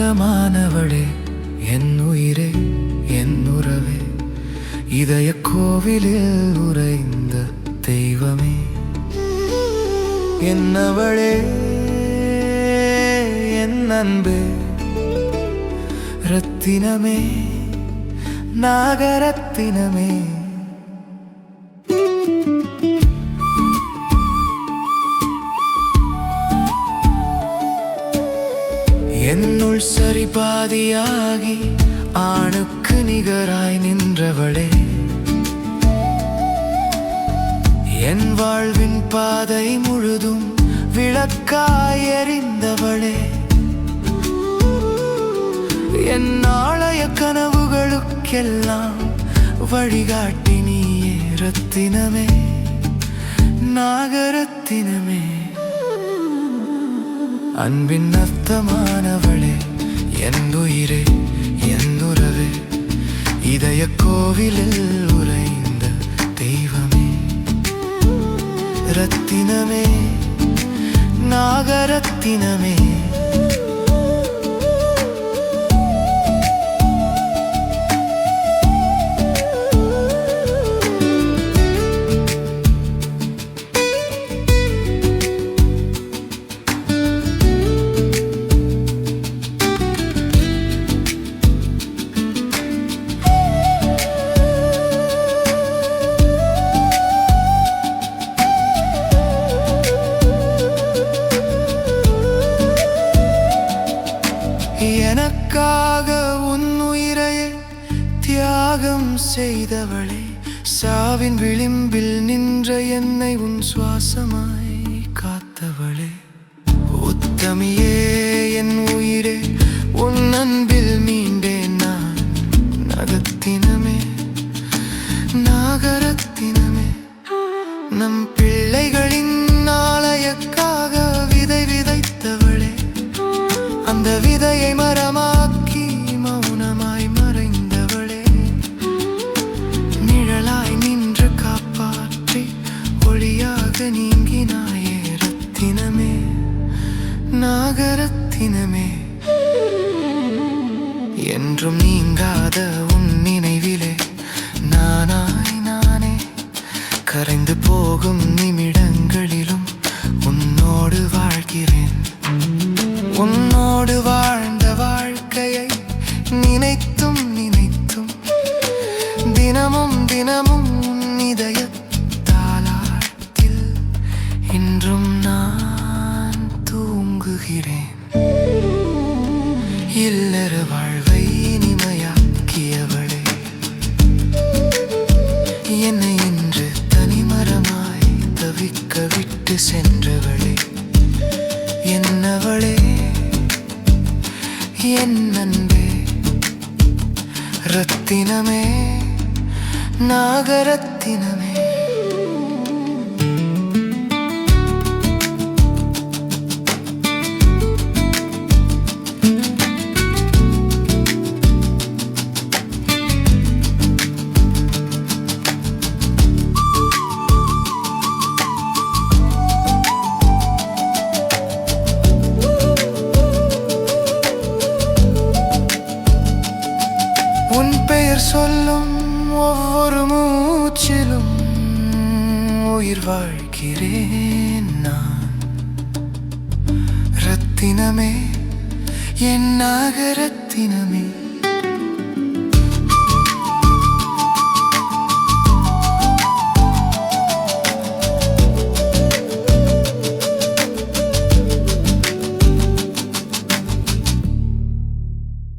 ரத்தினமானவளே, என் உயிரே, என் உறவே, இதய கோவிலில் உறைந்த தெய்வமே, என்னவளே, என் அன்பே, ரத்தினமே, நாகரத்தினமே. என்னுள் சரிபாதியாகி ஆணுக்கு நிகராய் நின்றவளே, என் வாழ்வின் பாதை முழுதும் விளக்காய் எறிந்தவளே, என் நாளைய கனவுகளுக்கெல்லாம் வழிகாட்டி நீயே, ரத்தினமே, நாகரத்தினமே. அன்பின் அர்த்தமானவளே, என் உயிரே, என் உறவே, இதய கோவிலில் உறைந்த தெய்வமே, ரத்தினமே, நாகரத்தினமே. எனக்காக உன் உயிரையே தியாகம் செய்தவளே, சாவின் விளிம்பில் நின்ற என்னை உன் சுவாசமாய் காத்தவளே, உத்தமியே, என் உயிரே, உன் அன்பில் மீண்டேன் நான், நகத்தினமே, நாகரத்தினமே. நம் பிள்ளைகளின் நாளையக்காக விதை விதைத்தவளே, அந்த விதையை மரமாக்கி மௌனமாய் மறைந்தவளே, நிழலாய் நின்று காப்பாற்றி ஒளியாக நீங்கினாயே, ரத்தினமே, நாகரத்தினமே. என்றும் நீங்காத உன் நினைவிலே நானாய் நானே கரைந்து போகும் நிமிடங்களிலும் உன்னோடு வாழ்கிறேன். உன்னோடு வாழ்ந்த வாழ்க்கையை நினைத்தும் நினைத்தும் தினமும் தினமும் உன் இதய தாலாட்டில் இன்றும் நான் தூங்குகிறேன். இல்லற வாழ்வை இனிமையாக்கியவளே, என்னை இன்று தனிமரமாய் தவிக்க விட்டு சென்றவளே, என்னவளே, என் அன்பே, ரத்தினமே, நாகரத்தினமே. உன் பெயர் சொல்லும் ஒவ்வொரு மூச்சிலும் உயிர் வாழ்கிறேன் நான், ரத்தினமே, என் நாகரத்தினமே.